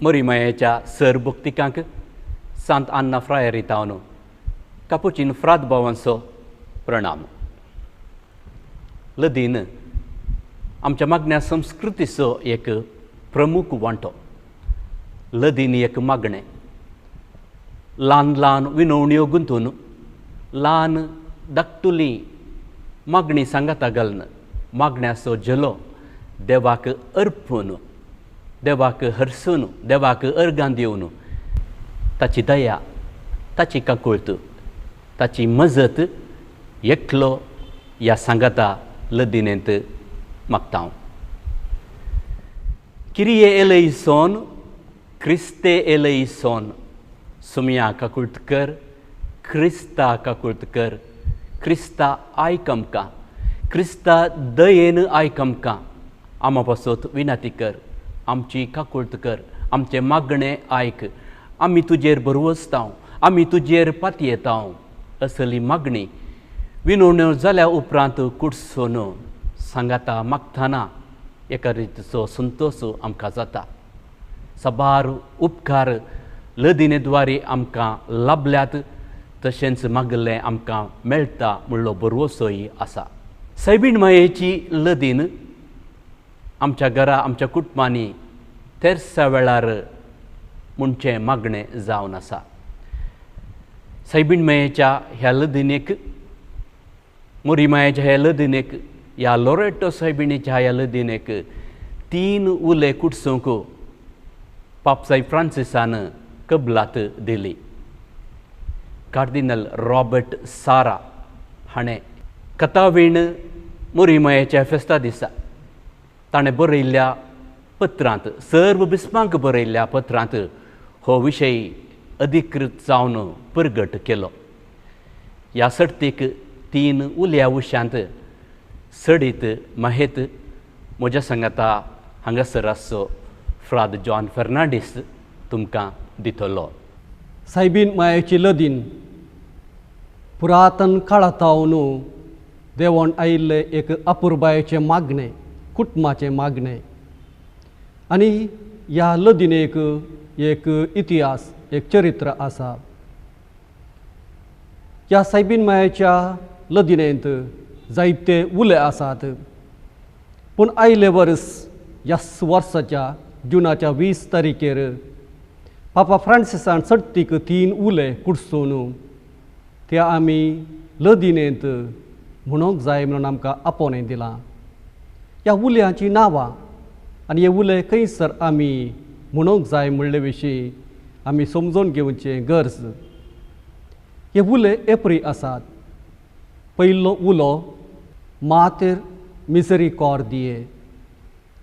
Morimaeच्या सरभुक्तिकांक सांत आन्ना फ्रायरितावन कापुचीन फ्रात भावांचो प्रणाम. लदीन आमच्या मागण्या संस्कृतीचो एक प्रमुख वांटो. लदीन एक मागणें ल्हान ल्हान विनवण्यो गुंतून ल्हान धाकटुली मागणी सांगाता घालून मागण्याचो जलो देवाक अर्पून देवाक हरसून देवाक अर्गां दिवन ताची दया ताची काकुळट ताची मजत एकलो ह्या सांगाता लदिनेंत मागता हांव. किरिये एलेइसोन क्रिस्ते एलेइसोन सुमया काकुळट कर क्रिस्ता काकुळट कर क्रिस्ता आयक आमकां क्रिस्ता दयेन आयक आमकां आमा पासत विनाती कर आमची काकुळट कर आमचें मागणें आयक आमी तुजेर भरवसतांव आमी तुजेर पातयेतांव असली मागणी विनवण्यो जाल्या उपरांत कुडसून सांगाता मागतना एका रितीचो संतोश आमकां जाता. साबार उपकार लदिने द्वारे आमकां लाभल्यात तशेंच मागलें आमकां मेळटा म्हणलो भरवोसोय आसा. सैबीण मायेची लदीन आमच्या घरा आमच्या कुटुंबांनी तेरसा वेळार म्हणचें मागणें जावन आसा. सैबीण मायेच्या ह्या लदिनेक मोरीमायेच्या ह्या लदिनेक ह्या लोरेटो सैबिणीच्या ह्या लदिनेक 3 उले कुडसूंक पापसाई फ्रांसिसान कबलात दिली. कार्दिनल रॉबर्ट सारा हाणें कथावीण मोरीमायेच्या फेस्ता दिसा ताणें बरयल्ल्या पत्रांत सर्व बिस्मांक बरयल्ल्या पत्रांत हो विशय अधिकृत जावन परगट केलो. ह्या सर्तीक 3 उल्या उशांत सडीत माहेत म्हज्या सांगाता हांगासर आसचो फ्राद जॉन फर्नांडीस तुमकां दितलो. सैबीण मायेची लदीन पुरातन काळातावन देवण आयिल्ले एक अपुरबायेचें मागणें कुटुंबाचें मागणें आनी ह्या लदिनेक एक इतिहास एक चरित्र आसा. ह्या सैबीण मायेच्या लदिनेंत जायते उले आसात पूण आयले वर्स ह्या वर्साच्या जुनाच्या 20 तारखेर पापा फ्रांसिसान सर्तीक 3 उले कुडसून ते आमी लदिनेंत म्हणूंक जाय म्हणून आमकां आपोवणें दिलां. ह्या उल्यांची नांवां आनी हे उले खंयसर आमी म्हणूंक जाय म्हणले विशीं आमी समजून घेवचें गरज. हे उले एप्री आसात. पयलो उलो मातेर मिसरिकॉर्दिये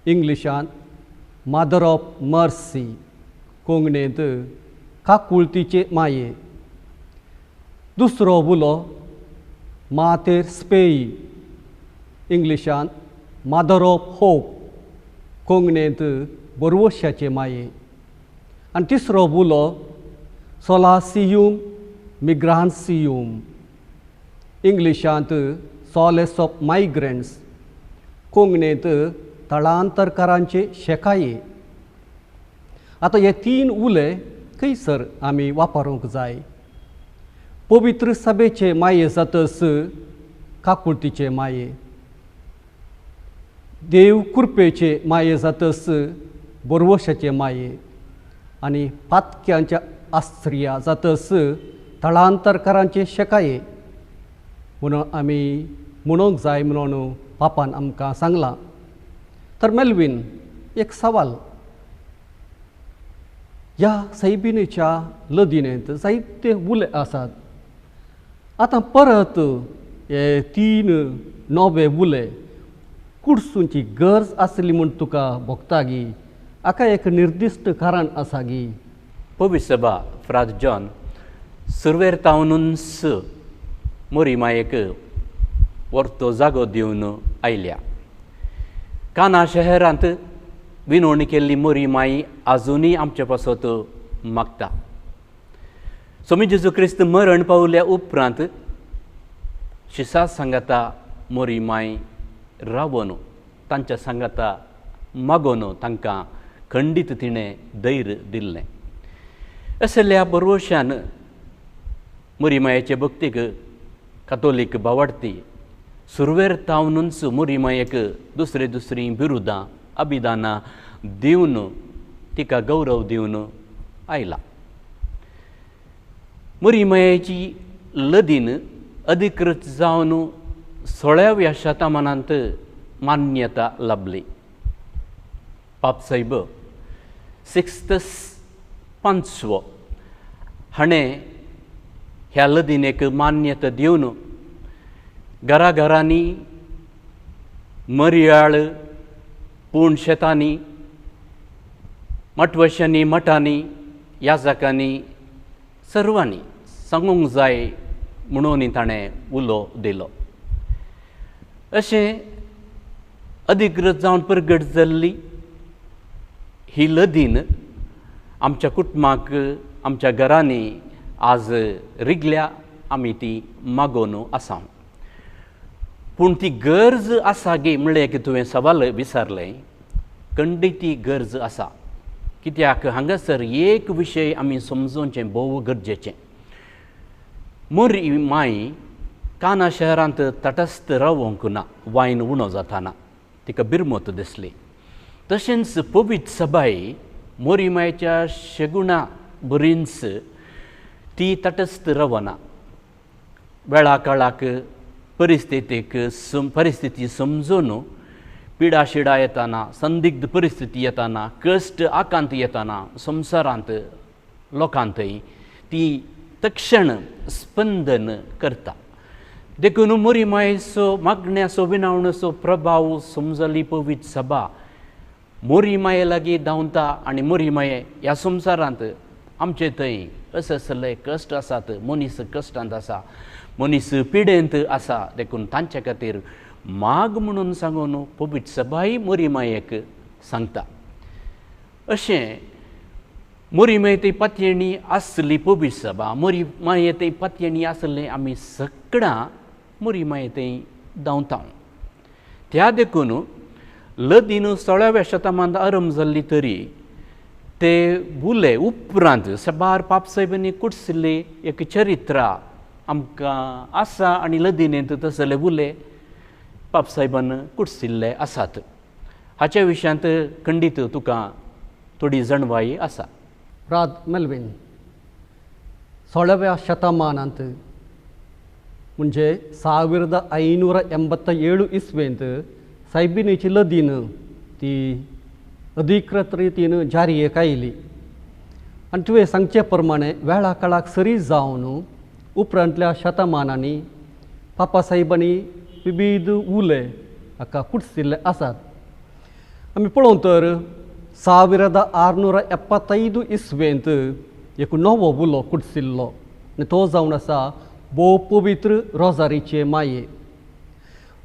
इंग्लिशांत मदर ऑफ मर्सी कोंकणींत काकुळतीचे माये. दुसरो उलो मातेर स्पेई इंग्लिशांत मदर ऑफ होप कोंकणींत बरवश्याचे माये. आनी तिसरो उलो सोलासियूम मिग्रांसियूम इंग्लिशांत सॉलेस ऑफ मायग्रंट्स कोंकणींत थळांतरकारांचे शेकाये. आतां हे 3 उले खंयसर आमी वापरूंक जाय. पवित्र सभेचे माये जातस काकुळतीचे माये. देव कृपेचे माये जातस बरवशाचे माये आनी पातक्यांच्या आश्रया जातस थळांतरकारांचे शेकाये म्हणून आमी म्हणूंक जाय म्हणून पापान आमकां सांगलां. तर मेल्वीन एक सवाल. ह्या सैबिणीच्या लदिनेंत जायते उले आसात. आतां परत हे 3 नवे उले कुडसूंची गरज आसली म्हूण तुका भोगता गी हाका एक निर्दिश्ट कारण आसा गी. पवित्र सभा फ्राद जॉन सुरवेरतावनूच मोरीमायेक व्हरतो जागो दिवन आयल्या. काना शहरांत विनवणी केल्ली मोरीमाई आजुनूय आमचे पासत मागता. स्वामी जेजू क्रिस्त मरण पावल्या उपरांत शिसा सांगाता मोरीमाय रावून तांच्या सांगाता मागोन तांकां खंडीत तिणें धैर्य दिल्लें. असल्या बरोशान मोरीमायेचे भक्तीक कातोलीक भावार्थी सुरवेर तावनूच मोरीमायेक दुसरी बिरुदां अभिदानां दिवन तिका गौरव दिवन आयला. मोरीमायेची लदीन अधिकृत जावन 16व्या शतमानांत मान्यता लाभली. पापसाहेब सिक्स्तस पंचवो हाणें ह्या लदीनेक मान्यता दिवन घरांनी मर्याळ पूण शेतांनी मठवशांनी मठांनी याजकांनी सर्वांनी सांगूंक जाय म्हणून ताणें उलो दिलो. अशें अधिकृत जावन प्रगट जाल्ली ही लदीन आमच्या कुटुंबाक आमच्या घरांनी आज रिगल्या आमी ती मागोवन आसा. पूण ती गरज आसा गे म्हणलें की तुवें सवाल विचारलें. खंडीत ती गरज आसा. कित्याक हांगासर एक विशय आमी समजोवचें भोव गरजेचें. मोरीमाय काना शहरांत तटस्थ रावोंक ना वायन उणो जाताना. तिका बिरमत दिसली. तशेंच पवित्र सभाय मोरीमायेच्या शेगुणा बरींच ती तटस्थ रावना. वेळा काळाक परिस्थिती समजून पिडा शिडा येताना संदिग्ध परिस्थिती येताना कश्ट आकांत येताना संवसारांत लोकांतय ती तक्षण स्पंदन करता. देखून मोरीमायेचो मागण्याचो विनावणेचो प्रभाव समजली पवित्र सभा मोरीमाये लागीं धांवता आनी मोरीमाये ह्या संवसारांत आमचे थंय असले कश्ट आसात. मनीस कश्टांत आसा, मनीस पिडेंत आसा. देखून तांचे खातीर माग म्हणून सांगून पवित्र सभाय मोरीमायेक सांगता. अशें मोरीमाये पातयेणी आसली पवित्र सभा मोरीमाये पातयेणी आसलें आमी सगळां मोरीमाये धांवता. त्या देखून लदीन 16व्या शतमानांत आरंभ जाल्ली तरी ते बुले उपरांत सबार पापसाहेबांनी कुडसिल्ली एक चरित्रां आमकां आसा आनी लदिनेंत तसले बुले पापसाहेबान कुडसिल्ले आसात. हाच्या विशयांत खंडीत तुका थोडी जाणवाई आसा. राद मेल्विन 16व्या शतमानांत म्हणजे 1587 इसवेंत सायबिणीची लदीन ती अधिकृत रितीन जारयेक आयली. आनी तुवें सांगचे प्रमाणे वेळा काळाक सरी जावन उपरांतल्या शतमानांनी पापा साहेबांनी विविध उले हाका कुडसिल्ले आसात. आमी पळोवं तर 1675 इसवेंत एक नवो उलो कुडसिल्लो आनी तो जावन आसा भोव पवित्र रोजारीचे माये.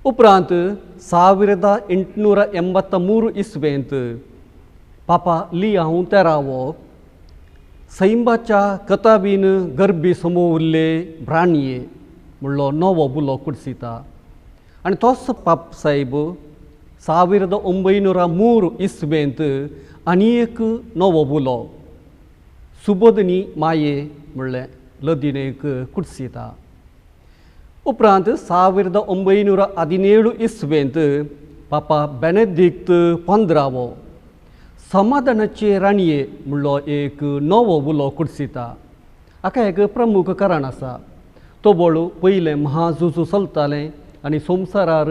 उपरांत 1883 इसवेंत पापा लियाव तेरावो सैंबाच्या कताबीन गरबी समोर उरले ब्राणये म्हणलो नवो बुलो कुडसिता. आनी तोच पाप साहेब 1903 इसवेंत आनी एक नवो बुलो सुबोधनी माये म्हणलें लदिनेक कुडसिता. उपरांत 1917 इसवेंत पापा बेनेडिक्ट 15वो समाधानाचे राणये म्हणलो एक नवो उलो कुडसिता. हाका एक प्रमुख कारण आसा. तो बोळू पयलें महाझुजू चलतालें आनी संवसारार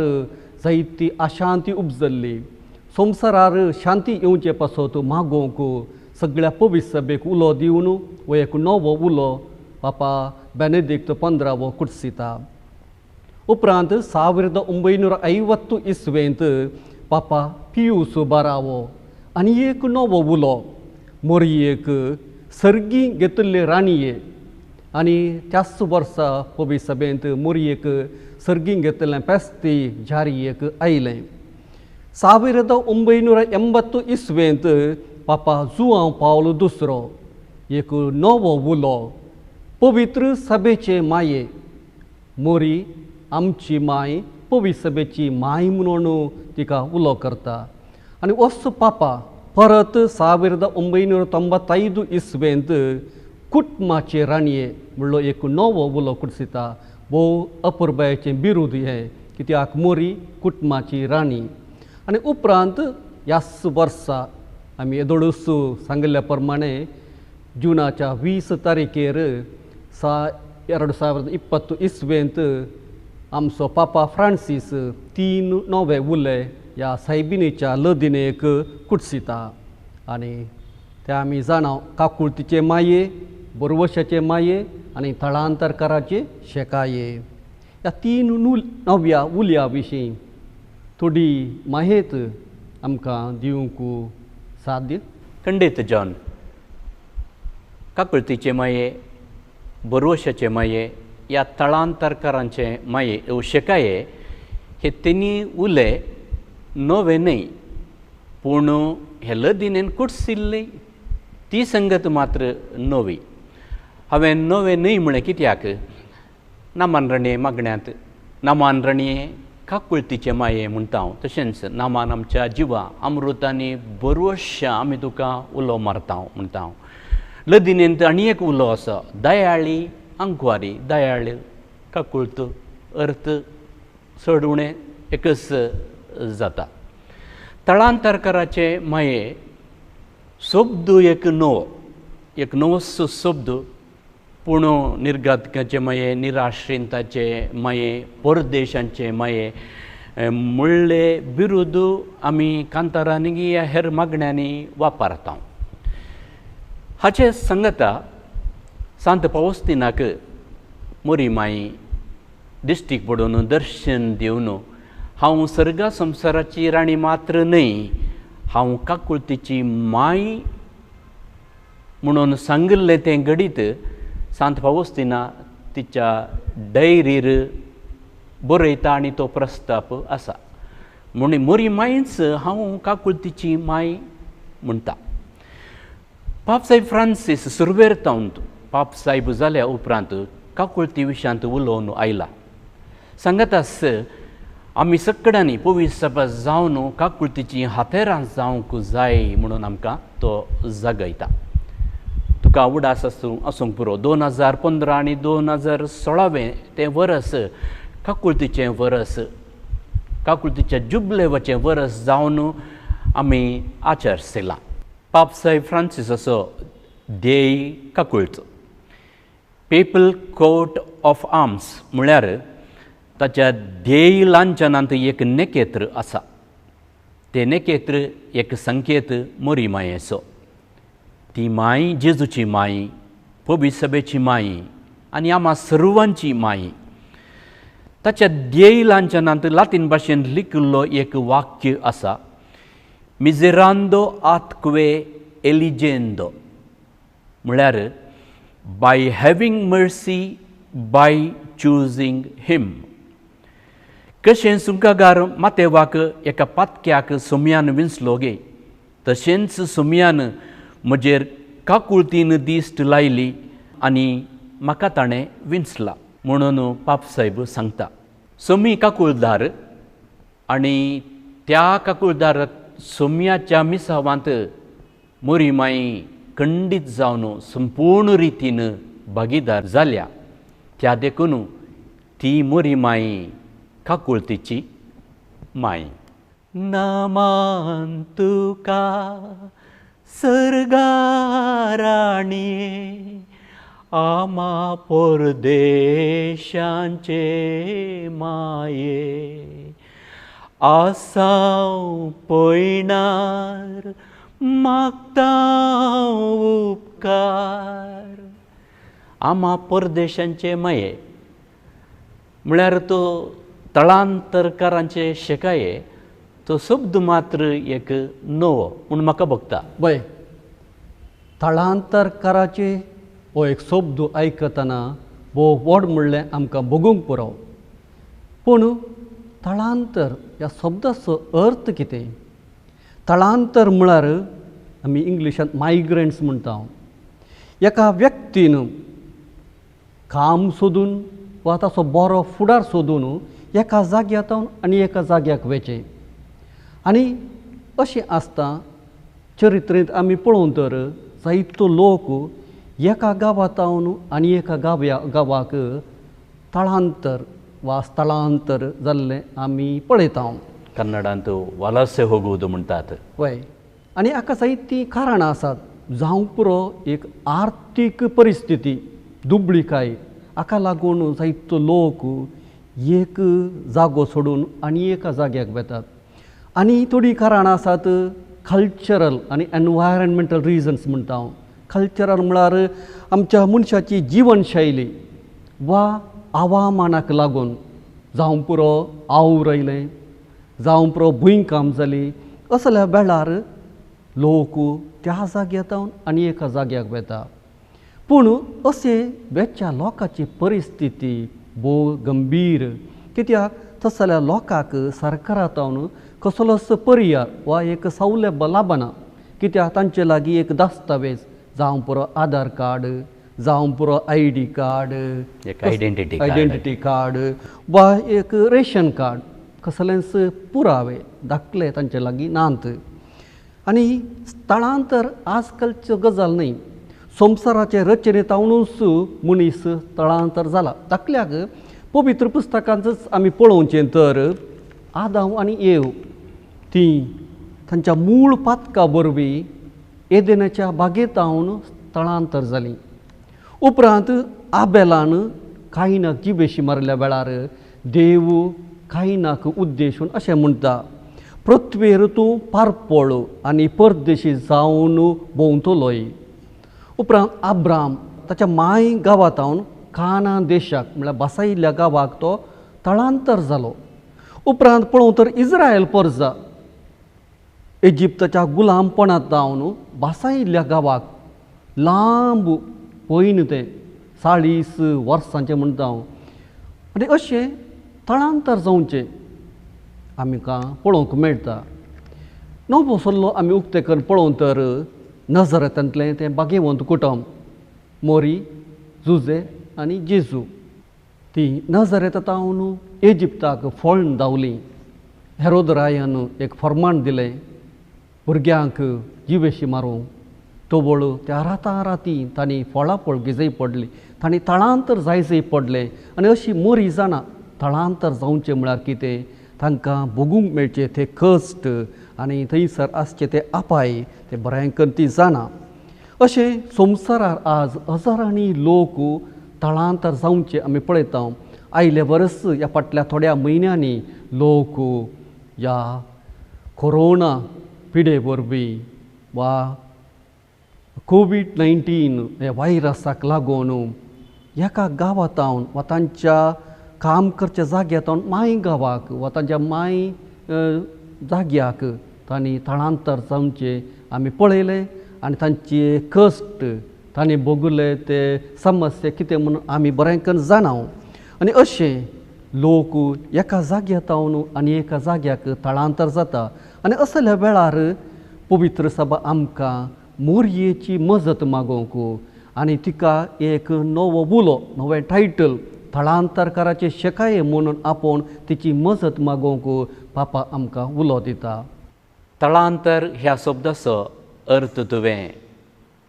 जायती अशांती उपजल्ली. संवसारार शांती येवचे पासत मागोवंक सगळ्या पवित्र सभेक उलो दिवन हो एक नवो उलो पापा बेनेडिक्ट 15वो कुडसिता. उपरांत 1950 इसवेंत पापा पियूस 12वो आनी एक नवो उलो मोरयेक सर्गी घेतिल्ले राणये आनी त्याच वर्सा पवित्र सभेंत मोरयेक सर्गी घेतिल्लें पेस्ती जारयेक आयलें. 1980 इसवेंत पापा जुआंव पावलो दुसरो एक नवो उलो पवित्र सभेचे माये मोरी आमची माय पवित्र सभेची माय म्हणून तिका उलो करता. आनी असो पापा परत 1995 इस्वेंत कुटमाचे राणये म्हणलो एक नवो उलो कुडसिता भोव अपुरबायेचें बिरूद हें कित्याक मोरी कुटमाची राणी आनी उपरांत ह्याच वर्सा आमी येदोळूस सांगिल्ल्या प्रमाणे जुनाच्या 20 तारखेर 2020 इस्वेंत आमचो पापा फ्रांसीस 3 नवे उले ह्या सायबिणीच्या लदिनेक कुडसिता आनी ते आमी जाणाव काकुळतीचे माये बोरवशाचे माये आनी थळांतरकाराचे शेकाये ह्या 3 नव्या उल्या विशीं थोडी माहेत आमकां दिवंक साध्य खंडीत जॉन काकुळतीचे माये बोरवशाचे माये ह्या थळांतरकारांचे माये शेकाये हे तिनी उले नवे न्हय पूण हे लदिनेन कुडसिल्ली ती संगत मात्र नवी हांवें नवे न्हय म्हळें कित्याक नामान रणये मागण्यांत नामान रणये काकुळतीचे माये म्हणटा हांव तशेंच नामान आमच्या जिवा अमृतांनी बोरवश्या आमी तुका उलो मारता म्हणटा हांव लदिनेंत आनी एक उलो आसा दयाळी आंकवारी दयाळ काकुळत अर्थ चड उणें एकच जाता थळांतरकाराचे माये शब्द एक नवोच शब्द पूण निर्गातकाचे माये निराश्रिताचे माये परदेशांचे माये म्हणले बिरूद आमी कांतारांनी ह्या हेर मागण्यांनी वापरता हाचे सांगता सांत पावस्तिनाक मोरी माई दिश्टीक पडून दर्शन दिवन हांव सर्गा संवसाराची राणी मात्र न्हय हांव काकुळतीची माय म्हणून सांगिल्लें तें घडीत सांत फावोस्तिना तिच्या डायरीर बरयता आनी तो प्रस्ताप आसा म्हूण मोरी मायच हांव काकुळतीची माय म्हणटा पाप साहेब फ्रांसीस सुरवेर तावंत पाप साहेब जाल्या उपरांत काकुळती विशयांत उलोवन आयला सांगतास आमी सगळ्यांनी पवित्र सभा जावन काकुळतीची हातेरां जावंक जाय म्हणून आमकां तो जागयता तुका उडास आसूंक पुरो 2015 आनी 2016 तें वर्स काकुळतीचें वर्स काकुळतीच्या जुबलेवाचें वर्स जावन आमी आचरसिलां पाप साहेब फ्रांसीस असो ध्येय काकुळत पेपल कोट ऑफ आर्म्स म्हळ्यार ताच्या ध्येय लांछनांत एक नेकेत्र आसा तें नेकेत्र एक संकेत मोरी मायेचो ती माय जेजूची माय पवित्र सभेची माय आनी आम्हा सर्वांची माय ताच्या ध्येय लांछनांत लातीन भाशेंत लिखिल्लो एक वाक्य आसा मिझेरांदो आत्क्वे एलिजेंदो म्हळ्यार बाय हॅविंग मर्सी बाय चुजींग हिम कशें सुंकागार मातेवाक एका पातक्याक सोम्यान विंचलो गे तशेंच सोम्यान म्हजेर काकुळतीन दिश्ट लायली आनी म्हाका ताणें विंचला म्हणून पाप साहेब सांगता सोमी काकुळदार आनी त्या काकुळदार सोम्याच्या मिसावांत मोरी माई खंडीत जावन संपूर्ण रितीन भागीदार जाल्या त्या देखून ती मोरी माई काकुळतीची माय नमान तुका सर्गा राणये आमा परदेशांचे माये आसांव पयणार मागता उपकार आमा परदेशांचे माये म्हळ्यार तो तळांतरकारांचे शेकाये तो शब्द मात्र एक नवो म्हूण म्हाका भोगता बय थळांतरकाराचे हो एक शब्द आयकतना भोव व्हड म्हणलें आमकां भोगूंक पुरो पूण थळांतर ह्या शब्दाचो अर्थ कितें थळांतर म्हळ्यार आमी इंग्लिशांत मायग्रंट्स म्हणटा एका व्यक्तीन काम सोदून वा ताचो बरो फुडार सोदून एका जाग्यार आनी एका जाग्याक वचचें आनी अशें आसता चरित्रेंत आमी पळोवन तर जायतो लोक एका गांवांतावन आनी एका गांवाक थळांतर वा स्थळांतर जाल्लें आमी पळयता. कन्नडांत वलसे होगुವುದು म्हणटात. वय आनी हाका जायतीं कारणां आसात. जावंक पुरो एक आर्थीक परिस्थिती दुबळीकाय हाका लागून जायतो लोक एक जागो सोडून आनी एका जाग्याक वेतात. आनी थोडीं कारणां आसात कल्चरल आनी एनवायरमेंटल रिजन्स म्हणटा हांव. कल्चरल म्हळ्यार आमच्या मनशाची जिवनशैली वा हवामानाक लागून जावं पुरो आवर आयलें जावं पुरो भुंयकाम जाली असल्या वेळार लोक त्या जाग्यातावन आनी एका जाग्याक वेता. पूण अशे वेच्या लोकांची परिस्थिती भोव गंभीर. कित्याक तसल्या लोकांक सरकारांतावन कसलोच पर्याय वा एक सवलत लाभना. कित्याक तांचे लागीं एक दस्तावेज जावं पुरो आधार कार्ड जावं पुरो ID कार्ड एक आयडेंटिटी कार्ड वा एक रेशन कार्ड कसलेंच पुरावे दाखले तांचे लागीं नात. आनी स्थळांतर आजकालच्यो गजाल न्हय. संवसाराचे रचनेतावनूच मनीस स्थळांतर जाला. दाखल्याक पवित्र पुस्तकांतच आमी पळोवचें तर आदाम आनी येव तीं तांच्या मूळ पातका वरवीं एदेनाच्या बागेतावन स्थळांतर जालीं. उपरांत आबेलान कायनाक जिवेशी मारल्या वेळार देव कायनाक उद्देशून अशें म्हणटा, पृथ्वीर तूं पारपळ आनी परदेशी जावन भोंवतलोय. उपरांत अब्राम ताच्या माय गांवांतावन कानान देशाक म्हळ्यार बसायिल्ल्या गांवाक तो स्थळांतर जालो. उपरांत पळोवं तर इस्रायल परजा इजिप्ताच्या गुलामपणांतावन बसायिल्ल्या गांवाक लांब पयन तें 40 वर्सांचें म्हणटा हांव. आनी अशें स्थळांतर जावचें आमकां पळोवंक मेळटा. नवो सल्लो आमी उक्ते करून पळोवन तर नजरेंतलें तें बागेवंत कुटुंब मोरी जुजे आनी जेजू ती नजरेंतावन इजिप्ताक फळून धांवलीं. हेरोद रायान एक फर्माण दिलें भुरग्यांक जिवेशी मारूंक. तोबळ त्या राती तांणी फळां पळगी जाय पडलीं. तांणी थळांतर जाय पडलें. आनी अशी मोरी जाणा थळांतर जावचें म्हळ्यार कितें तांकां भोगूंक मेळचें ते कश्ट आनी थंयसर आसचें ते अपाय ते बऱ्यांकन ती जाणा. अशें संवसारार आज हजारांनी लोक थळांतर जावचें आमी पळयता. आयले वर्स ह्या फाटल्या थोड्या म्हयन्यांनी लोक ह्या कोरोना पिडे वरवीं वा COVID-19 ह्या वायरसाक लागून एका गांवांतावन वा तांच्या काम करच्या जाग्यातावन माय गांवाक वा तांच्या माय जाग्याक तांणी थळांतर जावचें आमी पळयलें. आनी तांचे कश्ट तांणी भोगले ते समस्या कितें म्हणून आमी बरेंकन जाणां. आनी अशें लोक एका जाग्यातावन आनी एका जाग्याक थळांतर जाता. आनी असल्या वेळार पवित्र सभा आमकां मोरयेची मजत मागोवंक आनी तिका एक नवो उलो नवें टायटल थळांतरकाराचे शेकाये म्हणून आपोवन तिची मजत मागोवंक पापा आमकां उलो दिता. तळांतर ह्या शब्दाचो अर्थ तुवें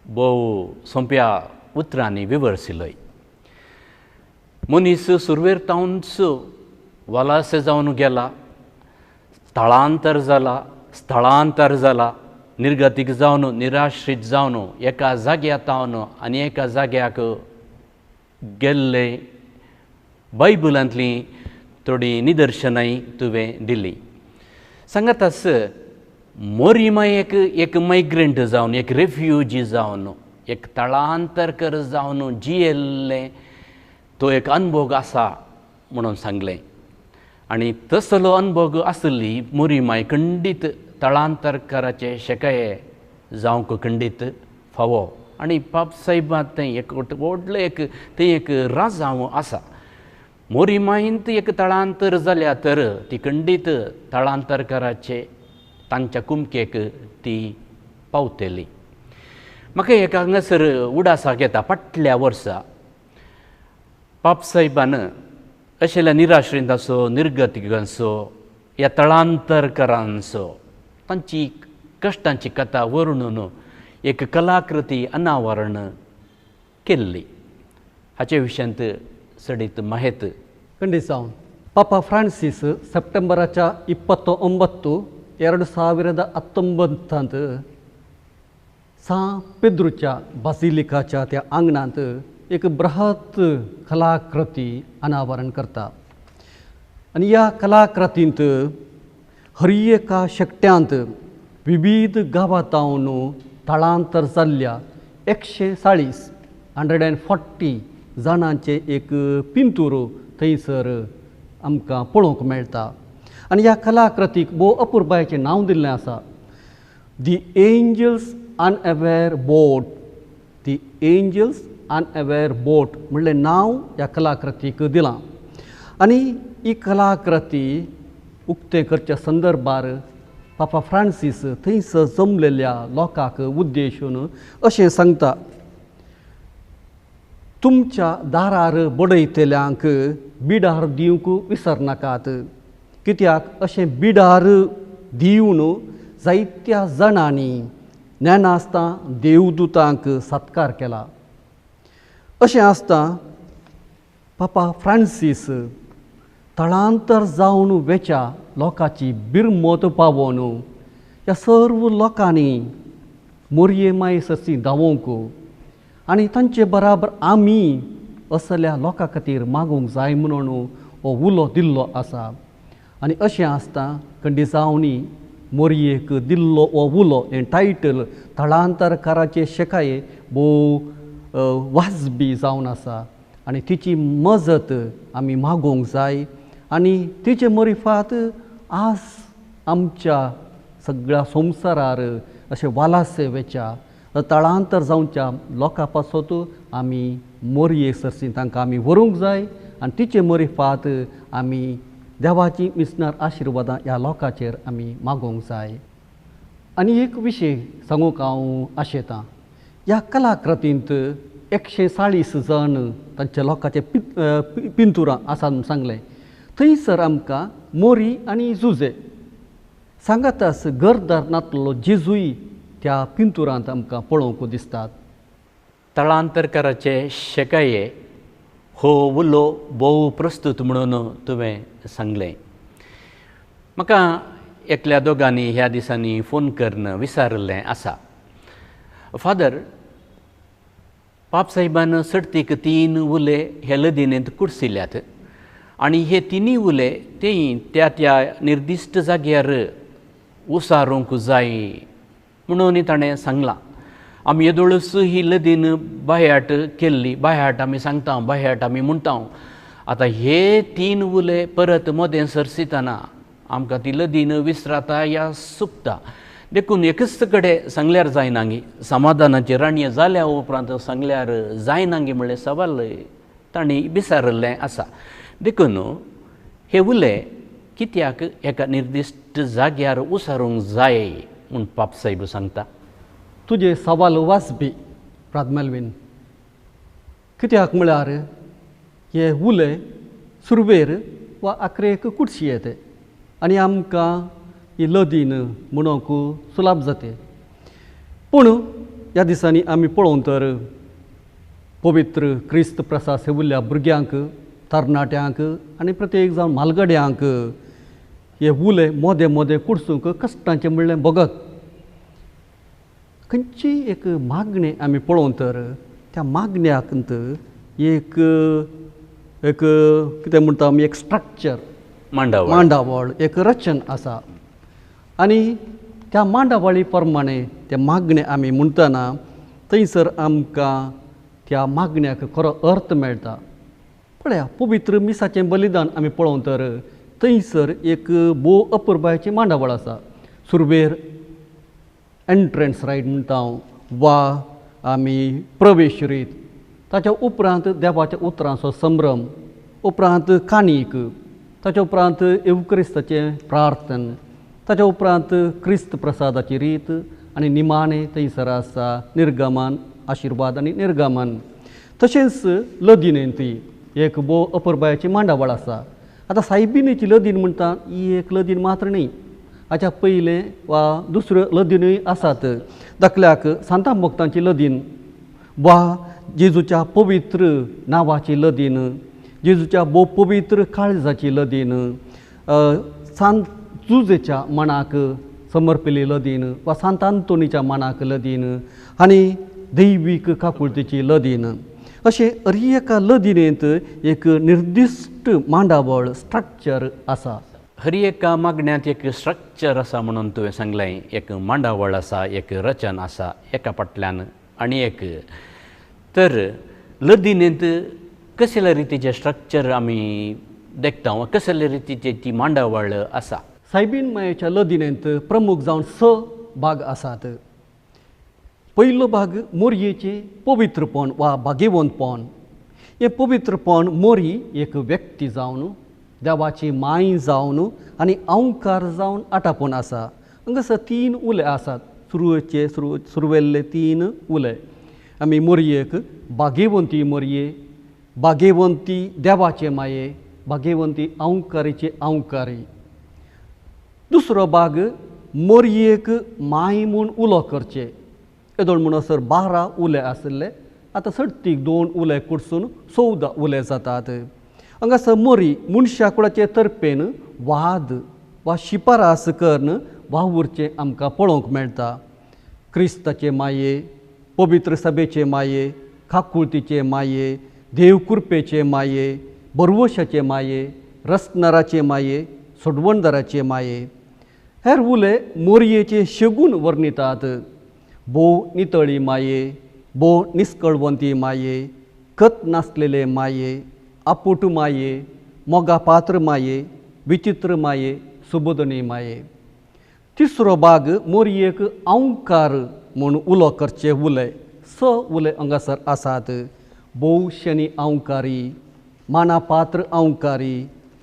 भोव सोंप्या उतरांनी विवरसिलोय. मनीस सुरवेरतावनच वलासे जावन गेला, स्थळांतर जाला, निर्गतीक जावन निराश्रीत जावन एका जाग्यातावन आनी एका जाग्याक गेल्ले बायबलांतलीं थोडीं निदर्शनां तुवें दिलीं. सांगात आस मोरिमा एक मायग्रंट जावन एक रेफ्युजी जावन एक थळांतरकर जावन जियेल्लें तो एक अनुभव आसा म्हणून सांगलें. आनी तसलो अनुभव आसली मोरिमाय खंडीत थळांतरकाराचे शेकाये जावंक खंडीत फावो. आनी पाप सायबांत थंय एक व्हडलें एक राजांव आसा. मोरिमायंत एक थळांतर जाल्या तर ती खंडीत थळांतरकाराचे तांच्या कुमकेक ती पावतली. म्हाका एक हांगासर उडासाक येता. फाटल्या वर्सा पाप सायबान अशेल्या निराश्रीत आसो निर्गतीक आसो ह्या थळांतरकारांचो तांची कश्टांची कथा वर्णून एक कलाकृती अनावरण केल्ली. हाचे विशयांत सडीत माहीत ಖಂಡಿತ ಸಾವನ್ ಪಾಪ ಫ್ರಾನ್ಸಿಸ್ ಸೆಪ್ಟೆಂಬರಾಚ 29, 2019 सा पेद्रूच्या बासिलिकाच्या त्या आंगणांत एक बृहत कलाकृती अनावरण करता. आणि या कलाकृतींत हर एका शेकट्यांत विविध गांवांतावन थळांतर जाल्ल्या 140 जाणांचे एक पिंतूर थंयसर आमकां पळोवंक मेळटा. आनी ह्या कलाकृतीक भोव अपुरबायेचें नांव दिल्लें आसा, दी एंजल्स अनअवेर बोट. दी एंजल्स अनअवेर बोट म्हणलें नांव ह्या कलाकृतीक दिलां. आनी ही कलाकृती उक्तें करच्या संदर्भार पापा फ्रांसीस थंयसर जमलेल्या लोकांक उद्देशून अशें सांगता, तुमच्या दारार बडयतल्यांक बिडार दिवंक विसरनाकात, कित्याक अशें बिडार दिवन जायत्या जाणांनी ज्ञानास्ता देवदूतांक सत्कार केला. अशें आसता पापा फ्रांसीस थळांतर जावन वेच्या लोकांची बिरमोत पावोवन ह्या सर्व लोकांनी मोरये माये ससी धांवोवंक आनी तांचे बराबर आमी असल्या लोकां खातीर मागूंक जाय म्हणून हो उलो दिल्लो आसा. आनी अशें आसता खंडिजावनी मोरयेक दिल्लो हो उलो हें टायटल थळांतरकाराचे शेकाये भोव वाजबी जावन आसा. आनी तिची मजत आमी मागोवंक जाय. आनी तिचे मरिफात आज आमच्या सगळ्या संवसारार अशें वालासे वेच्या थळांतर जावच्या लोकां पासत आमी मोरये सरसी तांकां आमी व्हरूंक जाय. आनी तिचे मरिफात आमी देवाची मिसनार आशिर्वादां ह्या लोकांचेर आमी मागोवंक जाय. आनी एक विशय सांगूंक हांव आशेतां, ह्या कलाकृतींत 140 जण तांच्या लोकांचे पिंतुरां आसा म्हूण सांगलें. थंयसर आमकां मोरी आनी जुजे सांगातास घरदारनांतलो जेजूय त्या पिंतुरांत आमकां पळोवंक दिसतात. थळांतरकाराचे शेकाये हो उलो भोव प्रस्तुत म्हणून तुवें सांगलें. म्हाका एकल्या दोगांनी ह्या दिसांनी फोन करून विचारलें आसा, फादर, पाप साहेबान सर्तीक 3 उले हे लदिनेंत कुडसिल्ल्यात आनी हे 3 उले तेय त्या निर्दिश्ट जाग्यार उसारूंक जाय म्हणून ताणें सांगलां. आमी येदोळस ही लदीन बाह्याट केल्ली, बाह्याट आमी सांगता, बाह्याट आमी म्हणटा. आतां हे 3 उले परत मदें सरसितना आमकां ती लदीन विसराता या चुकता. देखून एकच कडेन सांगल्यार जायनांगी, समाधानाची राणये जाल्या उपरांत सांगल्यार जायनांगी म्हणलें सवाल तांणी विचारलें आसा. देखून हे उले कित्याक एका निर्दिश्ट जाग्यार उसारूंक जाय म्हूण पापसाहेब सांगता. तुजे सवाल वाजबी प्राद मेल्वीन. कित्याक म्हळ्यार हे उले सुरवेर वा आखरेक कुडशी येते आनी आमकां ही लदीन म्हणूंक सुलाभ जाते. पूण ह्या दिसांनी आमी पळोवन तर पवित्र क्रिस्त प्रसाद सेविल्ल्या भुरग्यांक, तरणाट्यांक आनी प्रत्येक जावन म्हालगड्यांक हे उले मोदें मोदें कुडसूंक कश्टांचें म्हणलें बगत. खंयची एक मागणी आमी पळोवन तर त्या मागण्यांत एक कितें म्हणटा आमी एक स्ट्रक्चर, मांडावळ, एक रचन आसा. आनी त्या मांडावळी प्रमाणे ते मागणे आमी म्हणटना थंयसर आमकां त्या मागण्याक खरो अर्थ मेळटा. पळया, पवित्र मिसाचें बलिदान आमी पळोवन तर थंयसर एक भोव अपुरबायेचें मांडावळ आसा. सुरवेर एंट्रन्स रायट म्हणटा वा आमी प्रवेश रीत, ताच्या उपरांत देवाच्या उतरांचो संभ्रम, उपरांत कानीक, ताच्या उपरांत एवक्रिस्ताचें प्रार्थन, ताच्या उपरांत क्रिस्त प्रसादाची रीत आनी निमाणें थंयसर आसा निर्गमन, आशिर्वाद आनी निर्गमन. तशेंच लदिनेंतूय एक भोव अपुरबायेचें मांडावळ आसा. आतां सायबिणीची लदीन म्हणटा ही एक लदीन मात्र न्ही. हाच्या पयलें वा दुसऱ्यो लदिनूय आसात. दाखल्याक सांता भक्तांची लदीन वा जेजूच्या पवित्र नांवाची लदीन, जेजूच्या भोव पवित्र काळजाची लदीन, सांत जुजेच्या मनाक समर्पिल्ली लदीन वा सांत आंतोनीच्या मनाक लदीन आनी दैवीक काकुळतेची लदीन. अशें हर एका लदिनेंत एक निर्दिश्ट मांडावळ स्ट्रक्चर आसा. हर एका मागण्यांत एक स्ट्रक्चर आसा म्हणून तुवें सांगलें. एक मांडावळ आसा, एक रचन आसा एका फाटल्यान आनी एक. तर लदिनेंत कसल्या रितीचें स्ट्रक्चर आमी देखता वा कसल्या रितीची ती मांडावळ आसा? सायबीण मायेच्या लदिनेंत प्रमुख जावन 6 भाग आसात. पयलो भाग मोरयेचें पवित्रपण वा भाग्यवंतपण. हें पवित्रपण मोरी एक व्यक्ती जावन, देवाची माय जावन आनी अवंकार जावन आटापून आसा. हांगासर 3 उले आसात. सुरवेल्ले 3 उले. आमी मोरयेक भाग्यवंती मोरये, भाग्यवंती देवाचे माये, भाग्यवंती अवंकारीचे अवंकारी. दुसरो भाग मोरयेक माय म्हूण उलो करचे. येदोळ म्हणसर 12 उले आसले. आतां सर्तीक 2 उले कुडसून 14 उले जातात. हांगासर मोरी मनशा कुळाचे तर्फेन वाद वा शिफारस करून वावुरचें आमकां पळोवंक मेळटा. क्रिस्ताचे माये, पवित्र सभेचे माये, काकुळतीचे माये, देवकृपेचे माये, बरवशाचे माये, रसनाराचे माये, सोडवणदाराचे माये. हेर उले मोरयेचे शेगून वर्णितात. भोव नितळी माये, भोव निस्कळवंती माये, कत नासलेले माये, आपूट माये, मोगा पात्र माये, विचित्र माये, सुबोधनी माये. तिसरो भाग मोरयेक अवंकार म्हूण उलो करचे उले. 6 उले हांगासर आसात. भोव शनी अवंकारी, मानापात्र अवंकारी,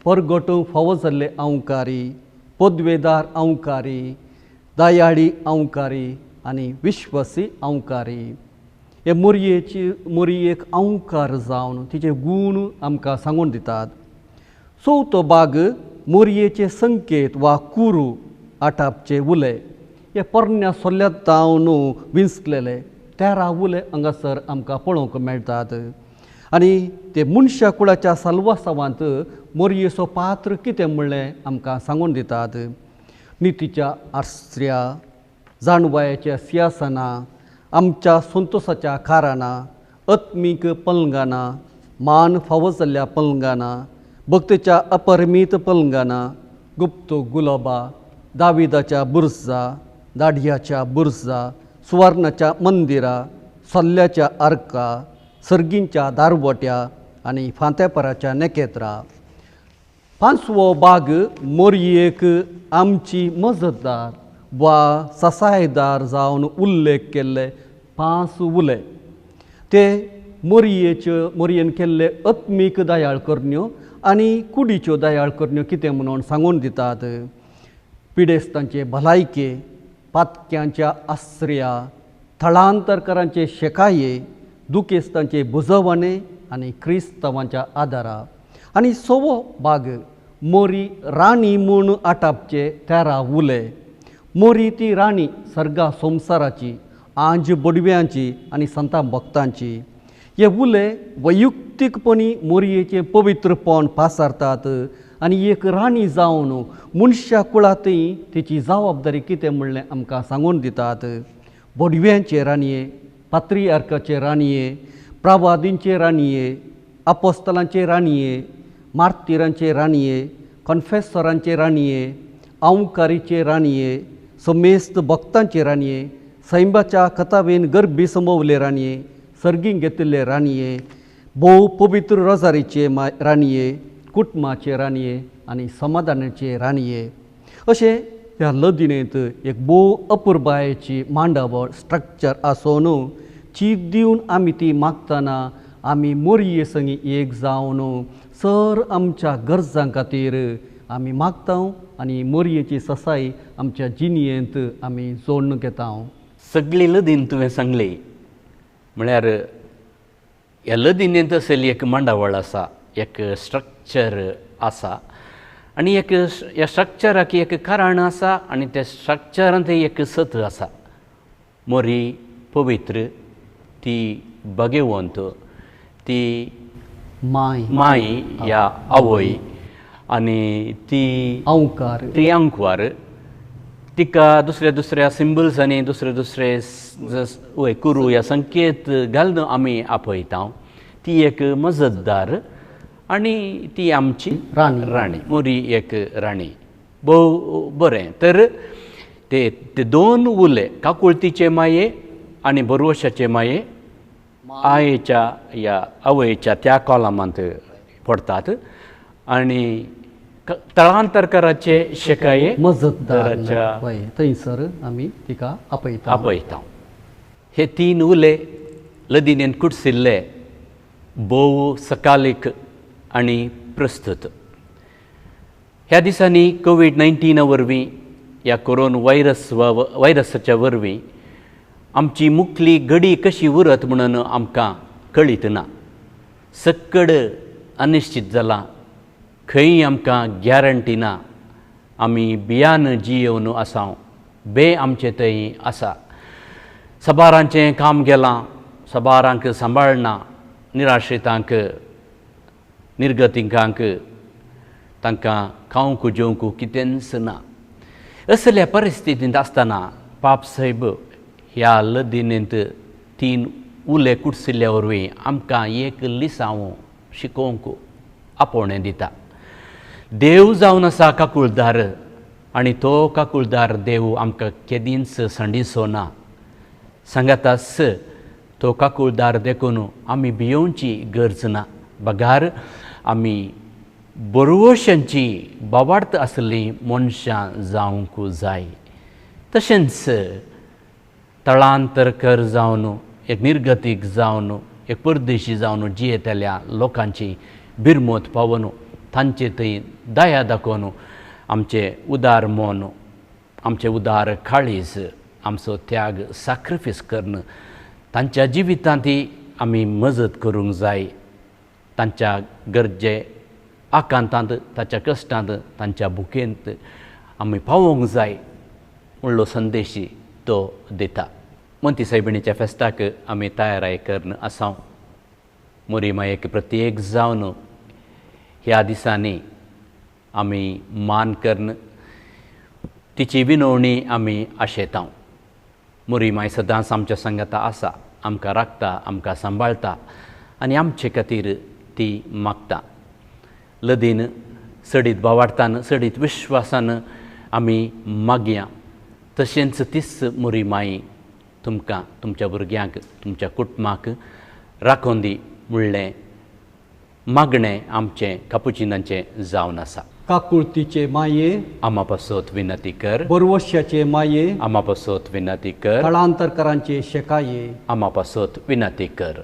परगटूंक फावो जाल्ले अवंकारी, पदवेदार अवंकारी, दयाळी अवंकारी आनी विश्वासी अवंकारी. हे मोरयेक अवंकार जावन तिचे गूण आमकां सांगून दितात. 4थो भाग मोरयेचे संकेत वा कुरू आटापचे उले. हे पोरण्या सोल्ल्यांत जावन विंचलेले 13 उले हांगासर आमकां पळोवंक मेळटात. आनी ते मनशा कुळाच्या साल्वासावांत मोरयेचो पात्र कितें म्हणलें आमकां सांगून दितात. नितीच्या आश्र्या, जाणवायाच्या सिंहासनां, आमच्या संतोशाच्या खाराना, आत्मीक पलंगाना, मान फावो जाल्ल्या पलंगाना, भक्तेच्या अपरिमीत पलंगाना, गुप्त गुलाबा, दाविदाच्या बुर्जा, दाढयाच्या बुर्जा, सुवर्णाच्या मंदिरा, सोल्ल्याच्या अर्का, सर्गींच्या दारवट्या आनी फांतेपराच्या नेकेत्रां. 5वो भाग मोरयेक आमची मजतदार वा ससायदार जावन उल्लेख केल्ले 5 उले. ते मोरयेन केल्ले आत्मीक दयाळकर्ण्यो आनी कुडीच्यो दयाळकर्ण्यो कितें म्हणून सांगून दितात. पिडेस्तांचे भलायके, पातक्यांच्या आश्रया, थळांतरकारांचे शेकाये, दुखेस्तांचे बुजवणे आनी क्रिस्तांवांच्या आदारा. आनी 6वो भाग मोरी राणी म्हूण आटापचे 13 उले. मोरी ती राणी सर्गा संवसाराची, आंज बडव्यांची आनी संतां भक्तांची. हे उले वैयक्तीकपणी मोरयेचें पवित्रपण पासारतात आनी एक राणी जावन मनशा कुळांतय तिची जबाबदारी कितें म्हणलें आमकां सांगून दितात. बडव्यांचे राणये, पात्रियार्काचे राणये, प्रवादींचे राणये, आपोस्तलांचे राणये, मार्तिरांचे राणये, कॉन्फेसरांचे राणये, अवंकारीचे राणये, समेस्त भक्तांचे राणये, सैंबाच्या कथावेन गर्भी समोवले राणये, सर्गींक घेतिल्ले राणये, भोव पवित्र रोजारीचे राणये, कुटुंबाचे राणये आनी समाधानाचे राणये. अशें ह्या लदिनेंत एक भोव अपुरबायेची मांडावळ स्ट्रक्चर आसून चीत दिवन आमी ती मागतना आमी मोरये संगी एक जावन सर आमच्या गरजां खातीर आमी मागता आनी मोरयेची ससाई आमच्या जिणयेंत आमी जोडून घेता. सगळी लदीन तुवें सांगली म्हळ्यार ह्या लदिनेंत असली एक मांडावळ आसा, एक स्ट्रक्चर आसा आनी एक ह्या स्ट्रक्चराक एक कारण आसा आनी त्या स्ट्रक्चरांत एक सत आसा. मोरी पवित्र, ती भगवंत, ती माय या आवय आनी ती अंकार त्रियांकवार. तिका दुसऱ्या दुसऱ्या सिंबल्सांनी दुसरे दुसरे कुरू ह्या संकेत घालून आमी आपयता. ती एक मजतदार आनी ती आमची राणी. मोरी एक राणी. भोव बरें. तर ते दोन उले, काकुळतीचे माये आनी बरवशाचे माये आयेच्या या आवयच्या त्या कॉलमांत पडटात. आनी तळांतरकाराचे शेकाये मजतदाराच्या थंयसर आमी तिका आपयता. हे तीन उले लदिनेन कुडसिल्ले, भोव सकालीक आनी प्रस्तुत. ह्या दिसांनी कोविड-19 वरवीं, ह्या कोरोना व्हायरसाच्या वरवीं आमची मुखली घडी कशी उरत म्हणून आमकां कळीत ना. सक्कड अनिश्चित जाला. खंय आमकां गॅरंटी ना. आमी भियान जियेवन आसा. आमचे थंय आसा. सबारांचें काम गेलां. सबारांक सांबाळना. निराश्रितांक, निर्गतिकांक तांकां खावंक जेवंक कितेंच ना. असल्या परिस्थितींत आसतना पाप साहेब ह्या लदिनेंत तीन उले कुडसिल्ल्या वरवीं आमकां एक लिसांव शिकोवंक आपोवणें दिता. देव जावन आसा काकुळदार आनी तो काकुळदार देव आमकां केदींच संडिसो ना. सांगातास तो काकुळदार देखून आमी भियोवची गरज ना. बगार आमी बरवशांची बाबार्थ आसलीं मनशां जावंक जाय. तशेंच तळांतरकर जावन, एक निर्गतीक जावन, एक परदेशी जावन जियेतल्या लोकांची बिरमत पावून तांचे थंय दया दाखोवन आमचें उदार मन, आमचें उदार काळीज, आमचो त्याग सॅक्रिफायस करून तांच्या जिवितांत आमी मजत करूंक जाय. तांच्या गरजे आकांतांत, तांच्या कश्टांत, तांच्या भुकेंत आमी पावोवंक जाय म्हणलो संदेश तो दिता. मोंती सायबिणीच्या फेस्ताक आमी तयाराय करून आसा. मोरी मायेक प्रत्येक जावन ह्या दिसांनी आमी मान करून तिची विनवणी आमी आशेता. मोरी माय सदांच आमच्या संगता आसा, आमकां राखता, आमकां सांबाळटा आनी आमचे खातीर ती मागता. लदीन सडीत भावार्थान, सडीत विश्वासान आमी मागया. तशेंच तीच मोरी माई तुमकां, तुमच्या भुरग्यांक, तुमच्या कुटुंबाक राखोवन दी म्हणलें मागणें आमचें कापुचिनांचें जावन आसा. काकुळतीचे माये आमा पासत विनंती कर. बरवशाचे माये आमा पासत विनंती कर. तळांतरकारांचे शेकाये आमा पासत विनंती कर.